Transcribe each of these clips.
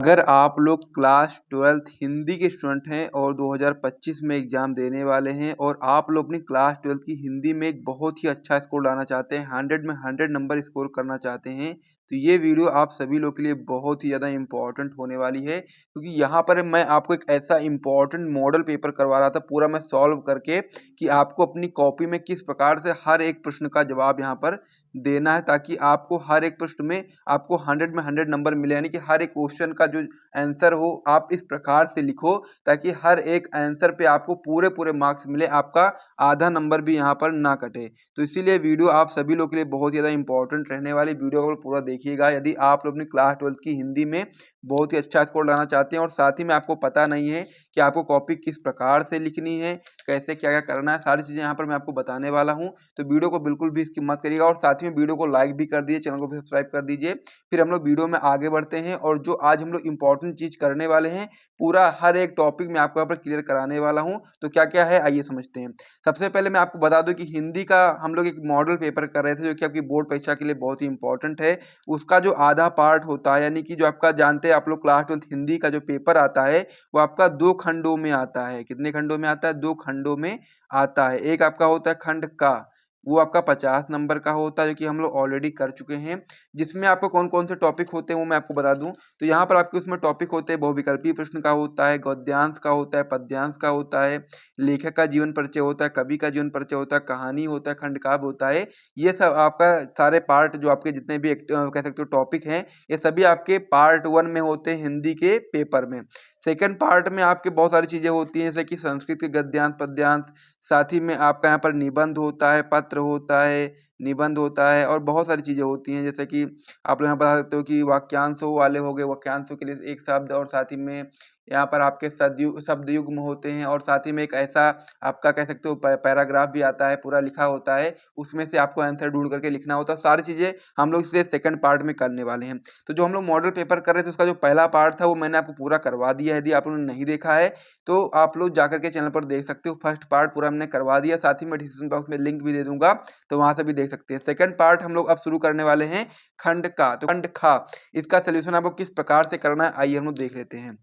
अगर आप लोग क्लास 12th हिंदी के स्टूडेंट हैं और 2025 में एग्ज़ाम देने वाले हैं और आप लोग अपनी क्लास 12th की हिंदी में एक बहुत ही अच्छा स्कोर लाना चाहते हैं, 100 में 100 नंबर स्कोर करना चाहते हैं, तो ये वीडियो आप सभी लोग के लिए बहुत ही ज़्यादा इम्पोर्टेंट होने वाली है। क्योंकि यहाँ पर मैं आपको एक ऐसा इम्पोर्टेंट मॉडल पेपर करवा रहा था पूरा मैं सॉल्व करके कि आपको अपनी कॉपी में किस प्रकार से हर एक प्रश्न का जवाब यहाँ पर देना है, ताकि आपको हर एक प्रश्न में आपको 100 में 100 नंबर मिले। यानी कि हर एक क्वेश्चन का जो आंसर हो आप इस प्रकार से लिखो ताकि हर एक आंसर पे आपको पूरे मार्क्स मिले, आपका आधा नंबर भी यहाँ पर ना कटे। तो इसीलिए वीडियो आप सभी लोग के लिए बहुत ज़्यादा इंपॉर्टेंट रहने वाली, वीडियो को पूरा देखिएगा। यदि आप लोग अपनी क्लास 12th की हिंदी में बहुत ही अच्छा स्कोर लाना चाहते हैं और साथ ही में आपको पता नहीं है कि आपको कॉपी किस प्रकार से लिखनी है, कैसे क्या करना है, सारी चीज़ें यहाँ पर मैं आपको बताने वाला हूँ। तो वीडियो को बिल्कुल भी स्किप मत करिएगा और साथ ही में वीडियो को लाइक भी कर दीजिए, चैनल को भी सब्सक्राइब कर दीजिए। फिर हम लोग वीडियो में आगे बढ़ते हैं और जो आज हम लोग इंपॉर्टेंट चीज़ करने वाले हैं, पूरा हर एक टॉपिक मैं आपको यहाँ पर क्लियर कराने वाला हूँ। तो क्या-क्या है आइए समझते हैं। सबसे पहले मैं आपको बता दूँ कि हिंदी का हम लोग एक मॉडल पेपर कर रहे थे जो कि आपकी बोर्ड परीक्षा के लिए बहुत ही इंपॉर्टेंट है। उसका जो आधा पार्ट होता है, यानी कि जो आपका जानते हैं आप लोग क्लास 12th हिंदी का जो पेपर आता है वो आपका 2 खंडों में आता है। कितने खंडों में आता है? 2 खंडों में आता है। एक आपका होता है खंड का, वो आपका 50 नंबर का होता है जो कि हम लोग ऑलरेडी कर चुके हैं। जिसमें आपको कौन-कौन से टॉपिक होते हैं वो मैं आपको बता दूँ। तो यहाँ पर आपके उसमें टॉपिक होते हैं, बहुविकल्पीय प्रश्न का होता है, गद्यांश का होता है, पद्यांश का होता है, लेखक का जीवन परिचय होता है, कवि का जीवन परिचय होता है, कहानी होता है, खंडकाव्य होता है। ये सब आपका सारे पार्ट जो आपके जितने भी कह सकते हो टॉपिक हैं, ये सभी आपके पार्ट 1 में होते हैं हिंदी के पेपर में। सेकंड पार्ट में आपके बहुत सारी चीज़ें होती हैं जैसे कि संस्कृत के गद्यांश, पद्यांश, साथ ही में आपका यहाँ पर निबंध होता है, पत्र होता है, निबंध होता है और बहुत सारी चीज़ें होती हैं जैसे कि आप लोग यहाँ बता सकते हो कि वाक्यांशों वाले हो गए, वाक्यांशों के लिए एक शब्द और साथ ही में यहाँ पर आपके शब्द युग्म होते हैं और साथ ही में एक ऐसा आपका कह सकते हो पैराग्राफ भी आता है, पूरा लिखा होता है, उसमें से आपको आंसर ढूँढ करके लिखना होता है। सारी चीज़ें हम लोग इसलिए सेकंड पार्ट में करने वाले हैं। तो जो हम लोग मॉडल पेपर कर रहे थे उसका जो पहला पार्ट था वो मैंने आपको पूरा करवा दिया है। यदि आप लोगों ने नहीं देखा है तो आप लोग जाकर के चैनल पर देख सकते हो। फर्स्ट पार्ट पूरा हमने करवा दिया, साथ ही मैं डिस्क्रिप्शन बॉक्स में लिंक भी दे दूँगा, तो वहाँ से भी देख सकते हैं। सेकंड पार्ट हम लोग अब शुरू करने वाले हैं खंड का। तो खंड खा, इसका सॉल्यूशन आपको किस प्रकार से करना है आइए हम लोग देख लेते हैं।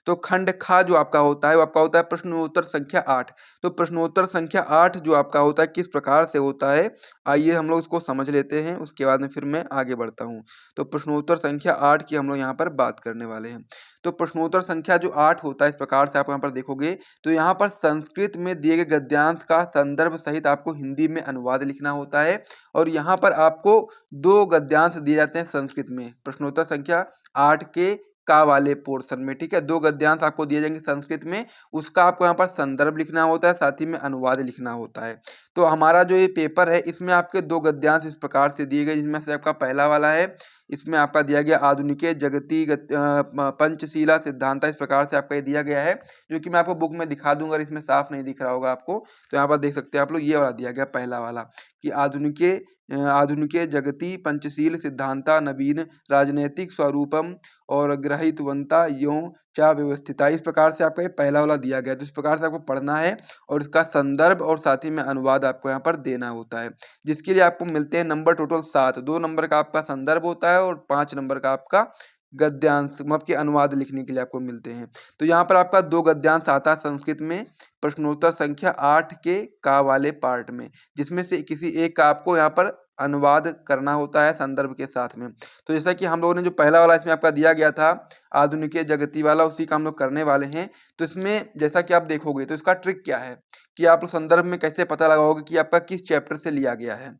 तो खंड खा जो आपका होता है वो आपका होता है प्रश्नोत्तर संख्या 8। तो प्रश्नोत्तर संख्या 8 जो आपका होता है किस प्रकार से होता है आइए हम लोग उसको समझ लेते हैं, उसके बाद में फिर मैं आगे बढ़ता हूँ। तो प्रश्नोत्तर संख्या 8 की हम लोग यहाँ पर बात करने वाले हैं। तो प्रश्नोत्तर संख्या जो 8 होता है इस प्रकार से आप यहाँ पर देखोगे, तो यहाँ पर संस्कृत में दिए गए गद्यांश का संदर्भ सहित आपको हिंदी में अनुवाद लिखना होता है और यहाँ पर आपको 2 गद्यांश दिए जाते हैं संस्कृत में प्रश्नोत्तर संख्या 8 के का वाले पोर्शन में, ठीक है। 2 गद्यांश आपको दिए जाएँगे संस्कृत में, उसका आपको यहाँ पर संदर्भ लिखना होता है, साथ ही में अनुवाद लिखना होता है। तो हमारा जो ये पेपर है इसमें आपके 2 गद्यांश इस प्रकार से दिए गए, जिसमें से आपका पहला वाला है, इसमें आपका दिया गया आधुनिके जगति पंचशीला सिद्धांता, इस प्रकार से आपका ये दिया गया है, जो कि मैं आपको बुक में दिखा दूँगा, अगर इसमें साफ नहीं दिख रहा होगा आपको, तो यहाँ पर देख सकते हैं आप लोग, ये वाला दिया गया पहला वाला कि आधुनिके जगति पंचशील सिद्धांता नवीन राजनैतिक स्वरूपम और ग्रहीतवंता यों चा व्यवस्थिता, इस प्रकार से आपका ये पहला वाला दिया गया है। तो इस प्रकार से आपको पढ़ना है और इसका संदर्भ और साथ ही में अनुवाद आपको यहाँ पर देना होता है, जिसके लिए आपको मिलते हैं नंबर टोटल 7। 2 नंबर का आपका संदर्भ होता है और 5 नंबर का आपका गद्यांश मतलब कि अनुवाद लिखने के लिए आपको मिलते हैं। तो यहाँ पर आपका 2 गद्यांश आता है संस्कृत में प्रश्नोत्तर संख्या 8 के का वाले पार्ट में, जिसमें से किसी एक का आपको यहाँ पर अनुवाद करना होता है संदर्भ के साथ में। तो जैसा कि हम लोगों ने जो पहला वाला इसमें आपका दिया गया था आधुनिक जगती वाला, उसी का हम लोग करने वाले हैं। तो इसमें जैसा कि आप देखोगे तो इसका ट्रिक क्या है कि आप संदर्भ में कैसे पता लगाओगे कि आपका किस चैप्टर से लिया गया है।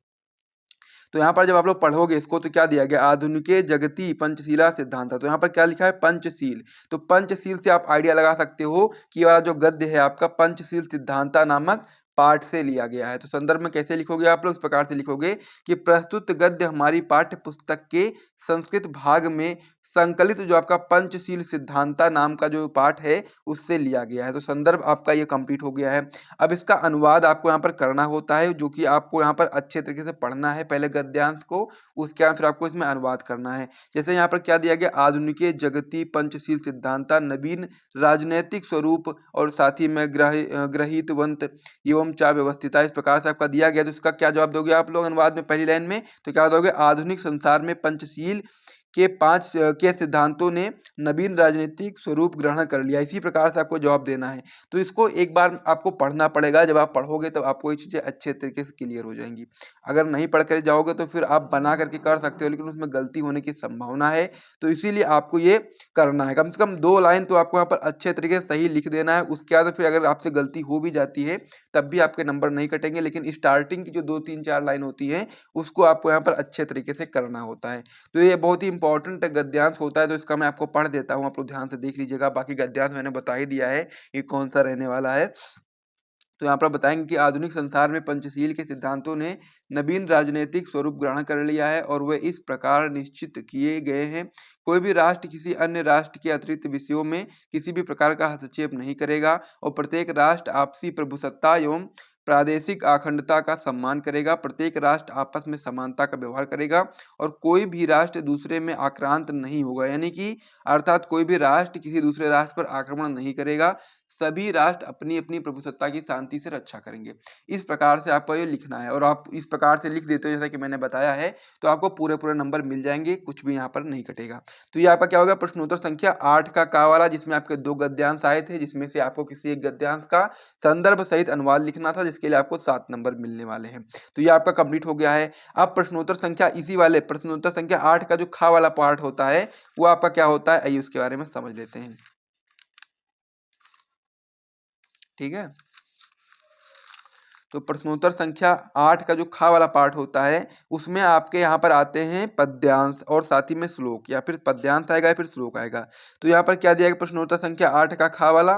तो यहाँ पर जब आप लोग पढ़ोगे इसको तो क्या दिया गया आधुनिके जगती पंचशीला सिद्धांत, तो यहाँ पर क्या लिखा है पंचशील। तो पंचशील से आप आइडिया लगा सकते हो कि ये वाला जो गद्य है आपका पंचशील सिद्धांता नामक पाठ से लिया गया है। तो संदर्भ में कैसे लिखोगे आप लोग, इस प्रकार से लिखोगे कि प्रस्तुत गद्य हमारी पाठ्य पुस्तक के संस्कृत भाग में संकलित जो आपका पंचशील सिद्धांता नाम का जो पाठ है उससे लिया गया है। तो संदर्भ आपका ये कंप्लीट हो गया है। अब इसका अनुवाद आपको यहाँ पर करना होता है, जो कि आपको यहाँ पर अच्छे तरीके से पढ़ना है पहले गद्यांश को, उसके बाद फिर आपको इसमें अनुवाद करना है। जैसे यहाँ पर क्या दिया गया आधुनिके जगती पंचशील सिद्धांता नवीन राजनैतिक स्वरूप और साथ ही में ग्रहीतवंत एवं चा व्यवस्थिता, इस प्रकार से आपका दिया गया। तो इसका क्या जवाब दोगे आप लोग अनुवाद में पहली लाइन में, तो क्या दोगे आधुनिक संसार में पंचशील के 5 के सिद्धांतों ने नवीन राजनीतिक स्वरूप ग्रहण कर लिया। इसी प्रकार से आपको जवाब देना है। तो इसको एक बार आपको पढ़ना पड़ेगा, जब आप पढ़ोगे तब आपको ये चीज़ें अच्छे तरीके से क्लियर हो जाएँगी। अगर नहीं पढ़ कर जाओगे तो फिर आप बना करके कर सकते हो, लेकिन उसमें गलती होने की संभावना है, तो इसीलिए आपको ये करना है। कम से कम 2 लाइन तो आपको यहाँ पर अच्छे तरीके से सही लिख देना है, उसके बाद फिर अगर आपसे गलती हो भी जाती है, तब भी आपके नंबर नहीं कटेंगे, लेकिन स्टार्टिंग की जो 2, 3, 4 लाइन होती है, उसको आपको यहाँ पर अच्छे तरीके से करना होता है। तो ये बहुत ही इंपॉर्टेंट गद्यांश होता है, तो इसका मैं आपको पढ़ देता हूँ, आप लोग ध्यान से देख लीजिएगा। बाकी गद्यांश मैंने बता ही दिया है कि कौन-सा रहने वाला है। तो यहाँ पर बताएँगे कि आधुनिक संसार में पंचशील के सिद्धांतों ने नवीन राजनीतिक स्वरूप ग्रहण कर लिया है और वे इस प्रकार निश्चित किए गए हैं। कोई भी राष्ट्र किसी अन्य राष्ट्र के अतिरिक्त विषयों में किसी भी प्रकार का हस्तक्षेप नहीं करेगा और प्रत्येक राष्ट्र आपसी प्रभुसत्ता एवं प्रादेशिक अखंडता का सम्मान करेगा। प्रत्येक राष्ट्र आपस में समानता का व्यवहार करेगा और कोई भी राष्ट्र दूसरे में आक्रांत नहीं होगा। यानी कि अर्थात कोई भी राष्ट्र किसी दूसरे राष्ट्र पर आक्रमण नहीं करेगा। सभी राष्ट्र अपनी-अपनी प्रभुसत्ता की शांति से रक्षा करेंगे। इस प्रकार से आपको ये लिखना है और आप इस प्रकार से लिख देते हो जैसा कि मैंने बताया है, तो आपको पूरे-पूरे नंबर मिल जाएँगे, कुछ भी यहाँ पर नहीं कटेगा। तो ये आपका क्या होगा, प्रश्नोत्तर संख्या 8 का क वाला, जिसमें आपके 2 गद्यांश आए थे, जिसमें से आपको किसी एक गद्यांश का संदर्भ सहित अनुवाद लिखना था, जिसके लिए आपको 7 नंबर मिलने वाले हैं। तो ये आपका कंप्लीट हो गया है। अब प्रश्नोत्तर संख्या इसी वाले प्रश्नोत्तर संख्या 8 का जो ख वाला पार्ट होता है, वो आपका क्या होता है, आइए उसके बारे में समझ लेते हैं। ठीक है? तो प्रश्नोत्तर संख्या 8 का जो ख वाला पार्ट होता है, उसमें आपके यहाँ पर आते हैं पद्यांश और साथ ही में श्लोक, या फिर पद्यांश आएगा या फिर श्लोक आएगा। तो यहाँ पर क्या दिया गया प्रश्नोत्तर संख्या 8 का ख वाला,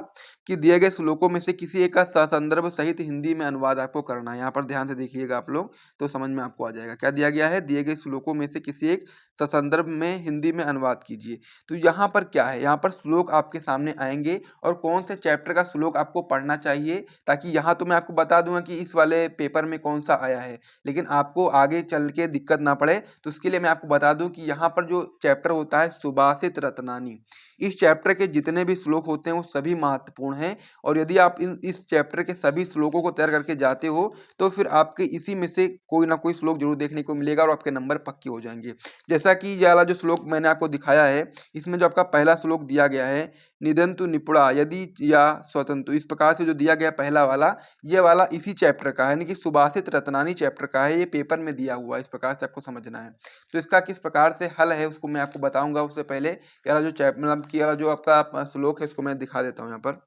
कि दिए गए श्लोकों में से किसी एक का ससंदर्भ सहित हिंदी में अनुवाद आपको करना है। यहाँ पर ध्यान से देखिएगा आप लोग, तो समझ में आपको आ जाएगा। क्या दिया गया है, दिए गए श्लोकों में से किसी एक ससंदर्भ में हिंदी में अनुवाद कीजिए। तो यहाँ पर क्या है, यहाँ पर श्लोक आपके सामने आएंगे और कौन से चैप्टर का श्लोक आपको पढ़ना चाहिए, ताकि यहाँ तो मैं आपको बता दूंगा कि इस वाले पेपर में कौन सा आया है, लेकिन आपको आगे चल के दिक्कत ना पड़े, तो उसके लिए मैं आपको बता दूं कि यहाँ पर जो चैप्टर होता है सुभाषित रत्नानी, इस चैप्टर के जितने भी श्लोक होते हैं वो सभी महत्वपूर्ण हैं। और यदि आप इस चैप्टर के सभी श्लोकों को तैयार करके जाते हो, तो फिर आपके इसी में से कोई ना कोई श्लोक जरूर देखने को मिलेगा और आपके नंबर पक्के हो जाएंगे। जैसा कि ये वाला जो श्लोक मैंने आपको दिखाया है, इसमें जो आपका पहला श्लोक दिया गया है, निदंतु निपुणा यदि या स्वतंत्र, इस प्रकार से जो दिया गया पहला वाला, ये वाला इसी चैप्टर का है, यानी कि सुभाषित रत्नानी चैप्टर का है। ये पेपर में दिया हुआ है, इस प्रकार से आपको समझना है। तो इसका किस प्रकार से हल है उसको मैं आपको बताऊंगा। उससे पहले ये वाला जो चैप्टर मतलब कि ये वाला जो आपका श्लोक है, इसको मैं दिखा देता हूँ यहाँ पर।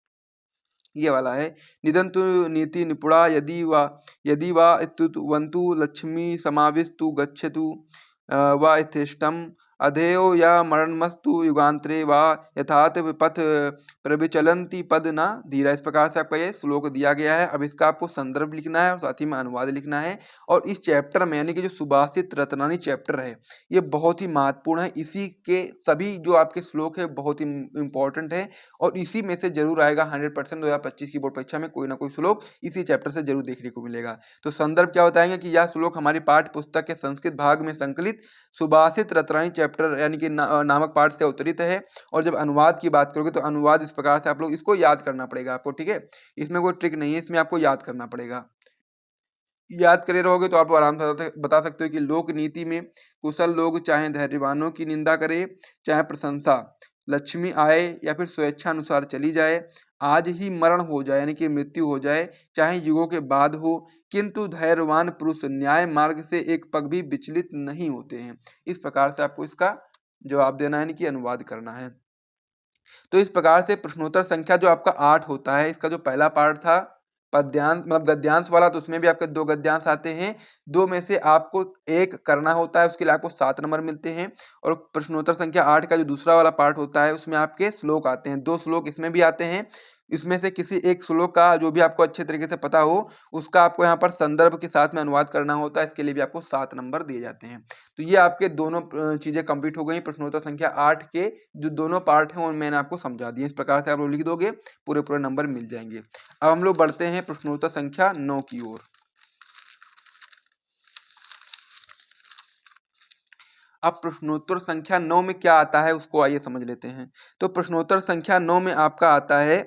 ये वाला है, निदन्तु नीति निपुणा यदि वा स्तुवन्तु लक्ष्मी समाविस्तु गच्छतु वा यथेष्टम् अधेयो या मरणमस्तु युगान्तरे वा यथात विपथ प्रविचलन्ति पद न धीरा। इस प्रकार से आपका ये श्लोक दिया गया है। अब इसका आपको संदर्भ लिखना है और साथ ही में अनुवाद लिखना है। और इस चैप्टर में यानी कि जो सुभाषित रत्नानी चैप्टर है, ये बहुत ही महत्वपूर्ण है। इसी के सभी जो आपके श्लोक है बहुत ही इंपॉर्टेंट है और इसी में से जरूर आएगा 100% 2025 की बोर्ड परीक्षा में कोई ना कोई श्लोक इसी चैप्टर से जरूर देखने को मिलेगा। तो संदर्भ क्या बताएंगे कि यह श्लोक हमारी पाठ्य पुस्तक के संस्कृत भाग में संकलित सुभाषित रत्नानी चैप्टर यानी कि नामक पाठ से अवतरित है। और जब अनुवाद की बात करोगे तो अनुवाद इस प्रकार से आप लोग इसको याद करना पड़ेगा आपको, ठीक है? इसमें कोई ट्रिक नहीं है, इसमें आपको याद करना पड़ेगा। याद करे रहोगे तो आप आराम से बता सकते हो कि लोक नीति में कुशल लोग चाहे धैर्यवानों की निंदा करें, चाहे प्रशंसा, लक्ष्मी आए या फिर स्वेच्छा अनुसार चली जाए, आज ही मरण हो जाए यानी कि मृत्यु हो जाए, चाहे युगों के बाद हो, किंतु धैर्यवान पुरुष न्याय मार्ग से एक पग भी विचलित नहीं होते हैं। इस प्रकार से आपको इसका जवाब देना है यानी कि अनुवाद करना है। तो इस प्रकार से प्रश्नोत्तर संख्या जो आपका 8 होता है, इसका जो पहला पार्ट था पद्यांश मतलब गद्यांश वाला, तो उसमें भी आपके 2 गद्यांश आते हैं। 2 में से आपको 1 करना होता है, उसके लिए आपको 7 नंबर मिलते हैं। और प्रश्नोत्तर संख्या 8 का जो दूसरा वाला पार्ट होता है, उसमें आपके श्लोक आते हैं। 2 श्लोक इसमें भी आते हैं। इसमें से किसी एक श्लोक का जो भी आपको अच्छे तरीके से पता हो, उसका आपको यहाँ पर संदर्भ के साथ में अनुवाद करना होता है। इसके लिए भी आपको 7 नंबर दिए जाते हैं। तो ये आपके दोनों चीजें कंप्लीट हो गई। प्रश्नोत्तर संख्या 8 के जो दोनों पार्ट हैं वो मैंने आपको समझा दिए। इस प्रकार से आप लोग लिख दोगे, पूरे नंबर मिल जाएंगे। अब हम लोग बढ़ते हैं प्रश्नोत्तर संख्या 9 की ओर। अब प्रश्नोत्तर संख्या 9 में क्या आता है उसको आइए समझ लेते हैं। तो प्रश्नोत्तर संख्या 9 में आपका आता है,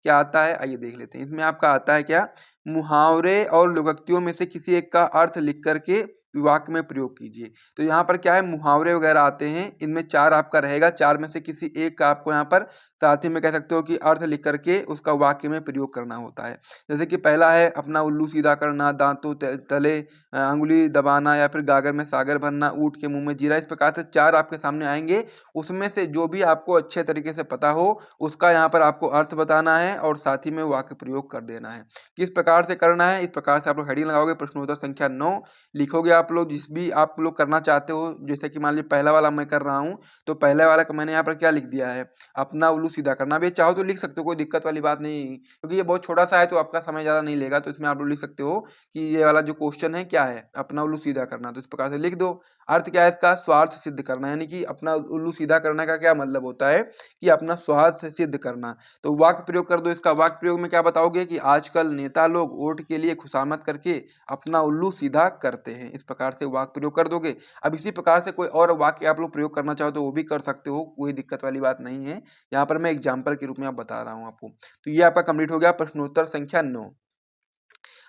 क्या आता है आइए देख लेते हैं। इसमें आपका आता है क्या, मुहावरे और लोकोक्तियों में से किसी एक का अर्थ लिख करके वाक्य में प्रयोग कीजिए। तो यहाँ पर क्या है, मुहावरे वगैरह आते हैं, इनमें 4 आपका रहेगा, 4 में से किसी एक का आपको यहाँ पर साथ ही में कह सकते हो कि अर्थ लिख करके उसका वाक्य में प्रयोग करना होता है। जैसे कि पहला है अपना उल्लू सीधा करना, दांतों तले अंगुली दबाना, या फिर गागर में सागर भरना, ऊँट के मुँह में जीरा। इस प्रकार से 4 आपके सामने आएँगे, उसमें से जो भी आपको अच्छे तरीके से पता हो उसका यहाँ पर आपको अर्थ बताना है और साथ ही में वाक्य प्रयोग कर देना है। किस प्रकार से करना है, इस प्रकार से आप लोग हेडिंग लगाओगे, प्रश्नोत्तर संख्या 9 लिखोगे आप लोग, जिस भी आप लोग करना चाहते हो। जैसे कि मान लीजिए पहला वाला मैं कर रहा हूँ, तो पहले वाला का मैंने यहाँ पर क्या लिख दिया है, अपना उल्लू सीधा करना। अब ये चाहो तो लिख सकते हो, कोई दिक्कत वाली बात नहीं, क्योंकि ये बहुत छोटा सा है तो आपका समय ज़्यादा नहीं लेगा। तो इसमें आप लोग लिख सकते हो कि ये वाला जो क्वेश्चन है क्या है, अपना उल्लू सीधा करना, तो इस प्रकार से लिख दो। अर्थ क्या है इसका, स्वार्थ सिद्ध करना, यानी कि अपना उल्लू सीधा करने का क्या मतलब होता है कि अपना स्वार्थ सिद्ध करना। तो वाक्य प्रयोग कर दो इसका। वाक्य प्रयोग में क्या बताओगे कि आजकल नेता लोग वोट के लिए खुशामद करके अपना उल्लू सीधा करते हैं। इस प्रकार से वाक्य प्रयोग कर दोगे। अब इसी प्रकार से कोई और वाक्य आप लोग प्रयोग करना चाहो तो वो भी कर सकते हो, कोई दिक्कत वाली बात नहीं है। यहाँ पर मैं एग्जाम्पल के रूप में आप बता रहा हूँ आपको। तो ये आपका कंप्लीट हो गया प्रश्नोत्तर संख्या 9।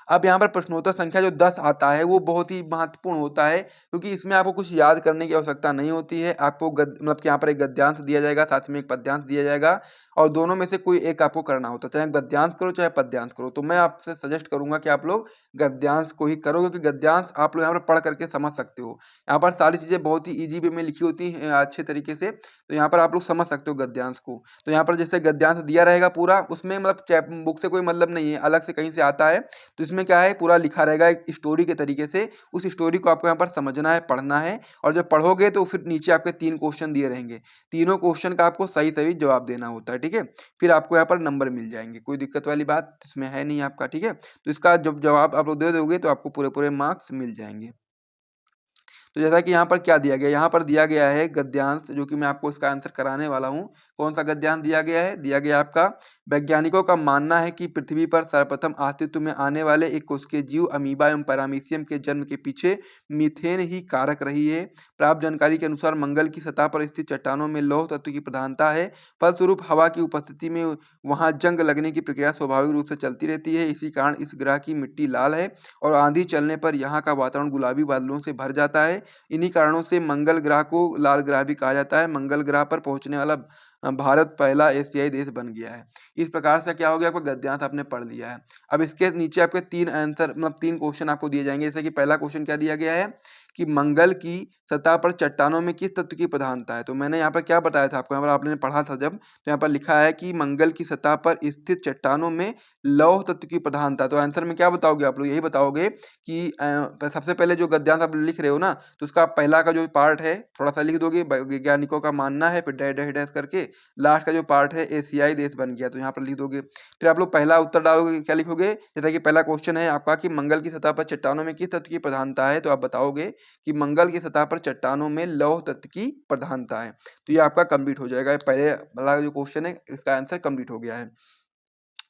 अब यहाँ पर प्रश्नोत्तर संख्या जो 10 आता है वो बहुत ही महत्वपूर्ण होता है, क्योंकि इसमें आपको कुछ याद करने की आवश्यकता नहीं होती है। आपको मतलब कि यहाँ पर एक गद्यांश दिया जाएगा, साथ में एक पद्यांश दिया जाएगा, और दोनों में से कोई एक आपको करना होता है, चाहे गद्यांश करो चाहे पद्यांश करो। तो मैं आपसे सजेस्ट करूंगा कि आप लोग गद्यांश को ही करो, क्योंकि गद्यांश आप लोग यहाँ पर पढ़ करके समझ सकते हो। यहाँ पर सारी चीजें बहुत ही ईजी वे में लिखी होती हैं अच्छे तरीके से, तो यहाँ पर आप लोग समझ सकते हो गद्यांश को। तो यहाँ पर जैसे गद्यांश दिया रहेगा पूरा, उसमें मतलब बुक से कोई मतलब नहीं है, अलग से कहीं से आता है। तो इसमें क्या है, पूरा लिखा रहेगा एक स्टोरी के तरीके से। उस स्टोरी को आपको यहाँ पर समझना है, पढ़ना है, और जब पढ़ोगे तो फिर नीचे आपके 3 क्वेश्चन दिए रहेंगे। तीनों क्वेश्चन का आपको सही सही जवाब देना होता है, ठीक है। फिर आपको यहाँ पर नंबर मिल जाएंगे, कोई दिक्कत वाली बात इसमें है नहीं आपका, ठीक है। तो इसका जब जवाब आप लोग दे दोगे तो आपको पूरे पूरे मार्क्स मिल जाएंगे। तो जैसा कि यहाँ पर क्या दिया गया, यहाँ पर दिया गया है गद्यांश, जो कि मैं आपको इसका आंसर कराने वाला हूँ। कौन सा गद्यांश दिया गया है, दिया गया आपका, वैज्ञानिकों का मानना है कि पृथ्वी पर सर्वप्रथम अस्तित्व में आने वाले एक कोशिकीय जीव अमीबा एवं पैरामीशियम के जन्म के पीछे मीथेन ही कारक रही है। प्राप्त जानकारी के अनुसार मंगल की सतह पर स्थित चट्टानों में लौह तत्व की प्रधानता है, फलस्वरूप हवा की उपस्थिति में वहां जंग लगने की प्रक्रिया स्वाभाविक रूप से चलती रहती है। इसी कारण इस ग्रह की मिट्टी लाल है और आंधी चलने पर यहाँ का वातावरण गुलाबी बादलों से भर जाता है। इन्हीं कारणों से मंगल ग्रह को लाल ग्रह भी कहा जाता है। मंगल ग्रह पर पहुंचने वाला भारत पहला एशियाई देश बन गया है। इस प्रकार से क्या हो गया, आपको गद्यांश आपने पढ़ लिया है। अब इसके नीचे आपके 3 आंसर मतलब 3 क्वेश्चन आपको दिए जाएंगे। जैसे कि पहला क्वेश्चन क्या दिया गया है कि मंगल की सतह पर चट्टानों में किस तत्व की प्रधानता है। तो मैंने यहाँ पर क्या बताया था आपको, यहाँ पर आपने पढ़ा था जब, तो यहाँ पर लिखा है कि मंगल की सतह पर स्थित चट्टानों में लौह तत्व की प्रधानता। तो आंसर में क्या बताओगे आप लोग, यही बताओगे कि सबसे पहले जो गद्यांश आप लिख रहे हो ना, तो उसका पहला का जो पार्ट है थोड़ा सा लिख दोगे, वैज्ञानिकों का मानना है, फिर डैश डैश डैश करके लास्ट का जो पार्ट है एशियाई देश बन गया, तो यहाँ पर लिख दोगे। फिर आप लोग पहला उत्तर डालोगे, क्या लिखोगे, जैसा कि पहला क्वेश्चन है आपका कि मंगल की सतह पर चट्टानों में किस तत्व की प्रधानता है, तो आप बताओगे कि मंगल की सतह पर चट्टानों में लौह तत्व की प्रधानता है। तो ये आपका कंप्लीट हो जाएगा, पहले वाला जो क्वेश्चन है इसका आंसर कंप्लीट हो गया है।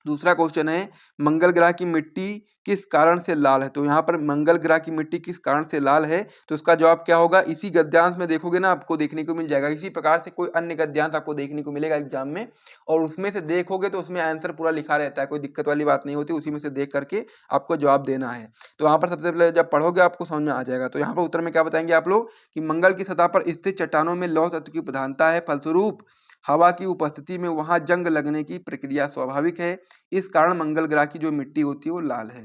दूसरा क्वेश्चन है मंगल ग्रह की मिट्टी किस कारण से लाल है। तो यहाँ पर मंगल ग्रह की मिट्टी किस कारण से लाल है, तो उसका जवाब क्या होगा, इसी गद्यांश में देखोगे ना आपको देखने को मिल जाएगा। इसी प्रकार से कोई अन्य गद्यांश आपको देखने को मिलेगा एग्जाम में, और उसमें से देखोगे तो उसमें आंसर पूरा लिखा रहता है, कोई दिक्कत वाली बात नहीं होती, उसी में से देख करके आपको जवाब देना है। तो यहाँ पर सबसे पहले जब पढ़ोगे आपको समझ में आ जाएगा। तो यहाँ पर उत्तर में क्या बताएंगे आप लोग कि मंगल की सतह पर स्थित चट्टानों में लौह तत्व की प्रधानता है, फलस्वरूप हवा की उपस्थिति में वहां जंग लगने की प्रक्रिया स्वाभाविक है। इस कारण मंगल ग्रह की जो मिट्टी होती है वो लाल है।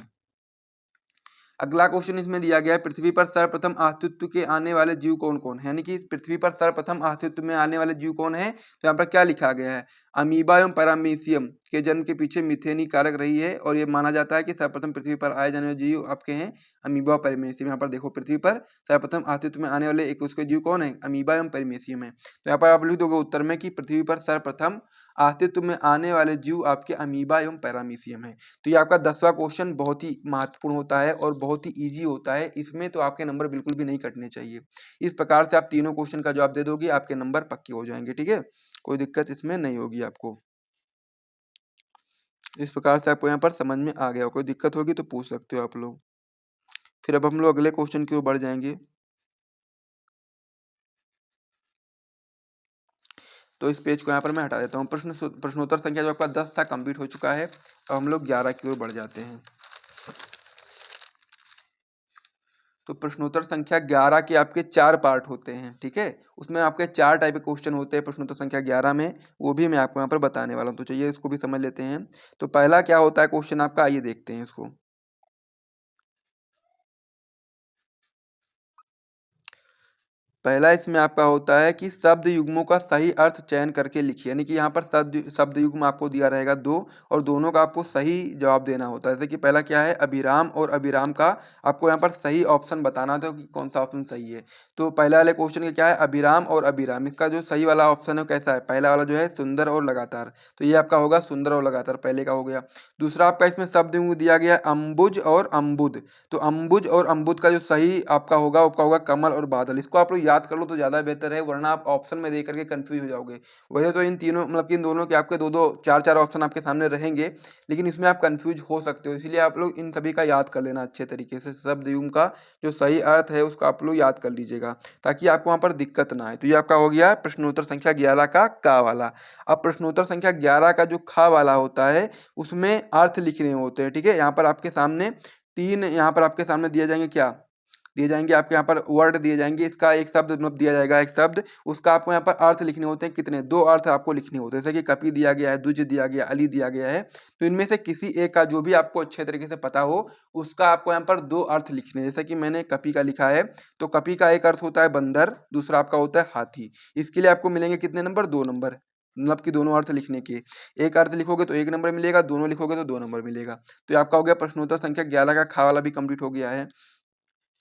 अगला क्वेश्चन इसमें दिया गया है पृथ्वी पर सर्वप्रथम अस्तित्व के आने वाले जीव कौन कौन है, यानी कि पृथ्वी पर सर्वप्रथम अस्तित्व में आने वाले जीव कौन है। तो यहाँ पर क्या लिखा गया है, अमीबा एवं पैरामीशियम के जन्म के पीछे मीथेन ही कारक रही है, और ये माना जाता है कि सर्वप्रथम पृथ्वी पर आए जाने वाले जीव आपके हैं अमीबा और पैरामीशियम। यहाँ पर देखो पृथ्वी पर सर्वप्रथम अस्तित्व में आने वाले एक उसके जीव कौन है, अमीबा एवं पैरामीशियम है। तो यहाँ पर आप लिख दोगे उत्तर में कि पृथ्वी पर सर्वप्रथम अस्तित्व में आने वाले जीव आपके अमीबा एवं पैरामीशियम है। तो ये आपका 10वां क्वेश्चन बहुत ही महत्वपूर्ण होता है और बहुत ही इजी होता है, इसमें तो आपके नंबर बिल्कुल भी नहीं कटने चाहिए। इस प्रकार से आप तीनों क्वेश्चन का जवाब दे दोगे, आपके नंबर पक्के हो जाएंगे, ठीक है, कोई दिक्कत इसमें नहीं होगी आपको। इस प्रकार से आपको यहाँ पर समझ में आ गया, कोई दिक्कत होगी तो पूछ सकते हो आप लोग। फिर अब हम लोग अगले क्वेश्चन की ओर बढ़ जाएंगे। तो इस पेज को यहाँ पर मैं हटा देता हूँ। प्रश्नोत्तर संख्या जो आपका 10 था कंप्लीट हो चुका है। अब हम लोग 11 की ओर बढ़ जाते हैं। तो प्रश्नोत्तर संख्या 11 के आपके 4 पार्ट होते हैं, ठीक है। उसमें आपके 4 टाइप के क्वेश्चन होते हैं प्रश्नोत्तर संख्या 11 में, वो भी मैं आपको यहाँ पर बताने वाला हूँ। तो चलिए इसको भी समझ लेते हैं। तो पहला क्या होता है क्वेश्चन आपका, आइए देखते हैं इसको। पहला इसमें आपका होता है कि शब्द युग्मों का सही अर्थ चयन करके लिखिए, यानी कि यहाँ पर शब्द शब्द युग्म आपको दिया रहेगा 2 और दोनों का आपको सही जवाब देना होता है। जैसे कि पहला क्या है, अभिराम और अभिराम का आपको यहाँ पर सही ऑप्शन बताना था कि कौन सा ऑप्शन सही है। तो पहले वाले क्वेश्चन का क्या है, अभिराम और अभिराम, इसका जो सही वाला ऑप्शन है वो कैसा है, पहला वाला जो है सुंदर और लगातार, तो ये आपका होगा सुंदर और लगातार, पहले का हो गया। दूसरा आपका इसमें शब्द युग्म दिया गया है अम्बुज और अम्बुद, तो अम्बुज और अम्बुद का जो सही आपका होगा कमल और बादल। इसको आप लोग याद कर लो तो ज्यादा बेहतर है, वरना आप ऑप्शन में देख करके कंफ्यूज हो जाओगे। वैसे तो इन तीनों मतलब कि इन दोनों के आपके दो दो चार चार ऑप्शन आपके सामने रहेंगे, लेकिन इसमें आप कंफ्यूज हो सकते हो, इसीलिए आप लोग इन सभी का याद कर लेना अच्छे तरीके से। शब्द युग्म का जो सही अर्थ है उसको आप लोग याद कर लीजिएगा, ताकि आपको वहां पर दिक्कत ना आए। तो ये आपका हो गया प्रश्नोत्तर संख्या 11 का वाला। अब प्रश्नोत्तर संख्या 11 का जो खा वाला होता है उसमें अर्थ लिखने होते हैं, ठीक है। यहाँ पर आपके सामने तीन, यहाँ पर आपके सामने दिए जाएंगे क्या, दिए जाएंगे आपके यहाँ पर वर्ड दिए जाएंगे, इसका एक शब्द मतलब दिया जाएगा एक शब्द, उसका आपको यहाँ पर अर्थ लिखने होते हैं, कितने, 2 अर्थ आपको लिखने होते हैं। जैसे कि कपि दिया गया है, दुज दिया गया, अली दिया गया है, तो इनमें से किसी एक का जो भी आपको अच्छे तरीके से पता हो उसका आपको यहाँ पर 2 अर्थ लिखने हैं। जैसे कि मैंने कपि का लिखा है, तो कपि का एक अर्थ होता है बंदर, दूसरा आपका होता है हाथी। इसके लिए आपको मिलेंगे कितने नंबर, 2 नंबर, मतलब कि दोनों अर्थ लिखने के। एक अर्थ लिखोगे तो 1 नंबर मिलेगा, दोनों लिखोगे तो 2 नंबर मिलेगा। तो ये आपका हो गया प्रश्नोत्तर संख्या 11 का खा वाला भी कंप्लीट हो गया है।